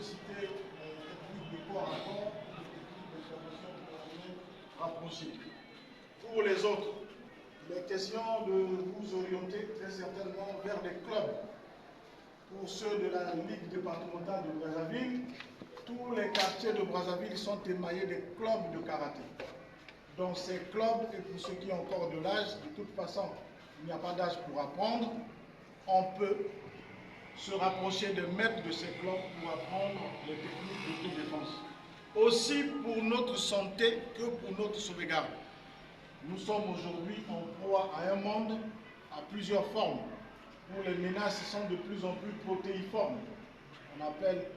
citer techniques de corps à corps, techniques d'intervention coordonnée rapprochée. Pour les autres, il est question de vous orienter très certainement vers des clubs. Pour ceux de la Ligue départementale de Brazzaville, tous les quartiers de Brazzaville sont émaillés des clubs de karaté. Dans ces clubs, et pour ceux qui ont encore de l'âge, de toute façon, il n'y a pas d'âge pour apprendre, on peut se rapprocher des maîtres de ces clubs pour apprendre les techniques d'autodéfense. Aussi pour notre santé que pour notre sauvegarde. Nous sommes aujourd'hui en proie à un monde à plusieurs formes, où les menaces sont de plus en plus protéiformes. On appelle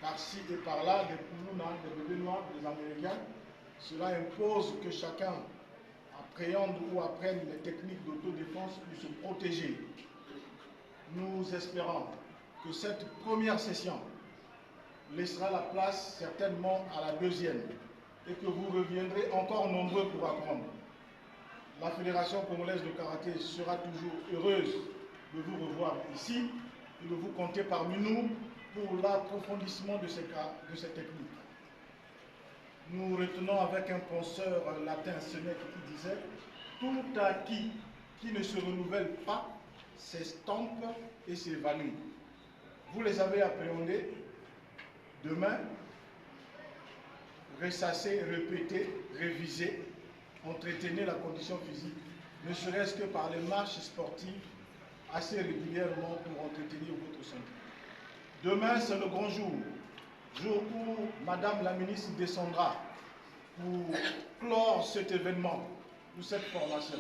par-ci et par-là des Koulouna, des bébés noirs, des Américains. Cela impose que chacun appréhende ou apprenne les techniques d'autodéfense pour se protéger. Nous espérons que cette première session laissera la place certainement à la deuxième et que vous reviendrez encore nombreux pour apprendre. La Fédération congolaise de karaté sera toujours heureuse de vous revoir ici et de vous compter parmi nous pour l'approfondissement de ces techniques. Nous retenons avec un penseur latin Sénèque qui disait « Tout acquis qui ne se renouvelle pas s'estompe et s'évanouit ». Vous les avez appréhendés. Demain, ressassez, répétez, révisez, entretenez la condition physique, ne serait-ce que par les marches sportives assez régulièrement pour entretenir votre santé. Demain, c'est le grand jour où Madame la ministre descendra pour clore cet événement ou cette formation.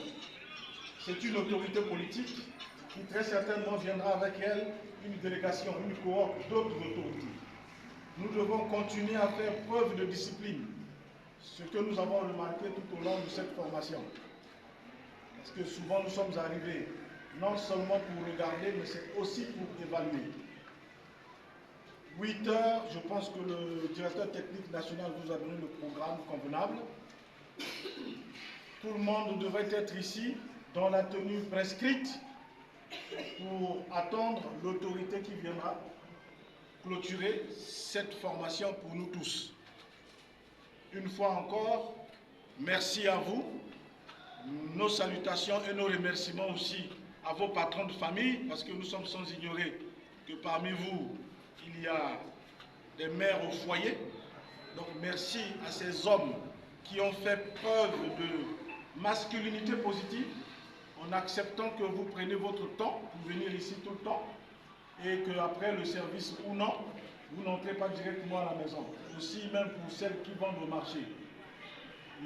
C'est une autorité politique qui très certainement viendra avec elle une délégation, une cohorte d'autres autorités. Nous devons continuer à faire preuve de discipline, ce que nous avons remarqué tout au long de cette formation. Parce que souvent nous sommes arrivés non seulement pour regarder, mais c'est aussi pour évaluer. 8 heures, je pense que le directeur technique national vous a donné le programme convenable. Tout le monde devrait être ici dans la tenue prescrite pour attendre l'autorité qui viendra clôturer cette formation pour nous tous. Une fois encore, merci à vous. Nos salutations et nos remerciements aussi à vos patrons de famille, parce que nous sommes sans ignorer que parmi vous, il y a des mères au foyer. Donc merci à ces hommes qui ont fait preuve de masculinité positive en acceptant que vous preniez votre temps pour venir ici tout le temps et qu'après le service ou non, vous n'entrez pas directement à la maison. Aussi même pour celles qui vendent au marché.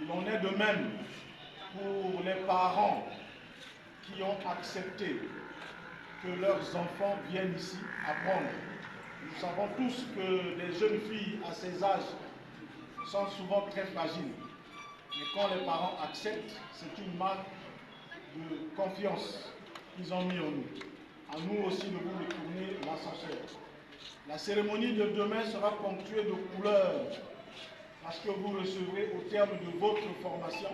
Il en est de même pour les parents qui ont accepté que leurs enfants viennent ici apprendre. Nous savons tous que les jeunes filles à ces âges sont souvent très fragiles. Mais quand les parents acceptent, c'est une marque de confiance qu'ils ont mis en nous. À nous aussi de vous retourner l'ascenseur. La cérémonie de demain sera ponctuée de couleurs parce que vous recevrez au terme de votre formation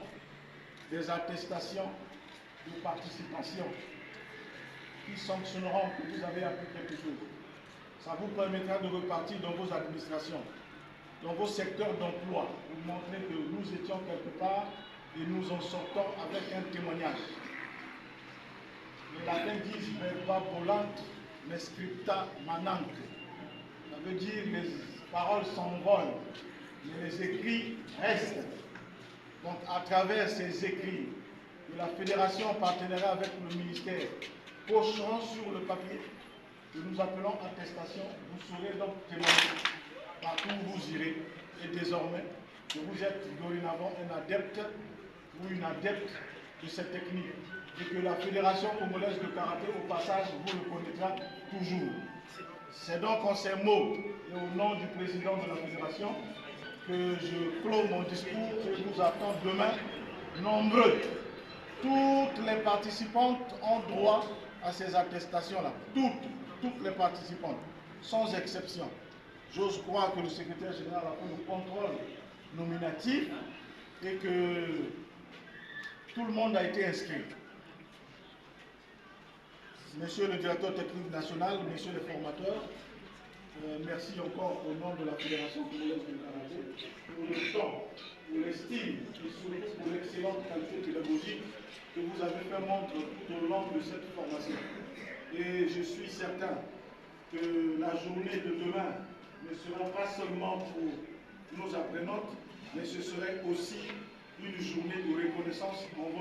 des attestations de participation qui sanctionneront que vous avez appris quelque chose. Ça vous permettra de repartir dans vos administrations, dans vos secteurs d'emploi, pour montrer que nous étions quelque part et nous en sortons avec un témoignage. Les latins disent verba volant, mais scripta manant. Ça veut dire les paroles s'envolent, mais les écrits restent. Donc à travers ces écrits, que la fédération en partenariat avec le ministère pocheront sur le papier que nous appelons attestation, vous saurez donc témoigner partout où vous irez. Et désormais, que vous êtes dorénavant un adepte ou une adepte de cette technique. Et que la Fédération congolaise de karaté, au passage, vous le connaîtra toujours. C'est donc en ces mots et au nom du président de la Fédération que je clôt mon discours et nous attends demain nombreux. Toutes les participantes ont droit à ces attestations-là. Toutes les participantes, sans exception. J'ose croire que le secrétaire général a fait le contrôle nominatif et que tout le monde a été inscrit. Monsieur le directeur technique national, messieurs les formateurs, merci encore au nom de la Fédération congolaise de karaté pour le temps, pour l'estime et surtout pour l'excellente qualité pédagogique que vous avez fait montre tout au long de cette formation. Et je suis certain que la journée de demain ne sera pas seulement pour nos apprenantes, mais ce serait aussi une journée de reconnaissance en votre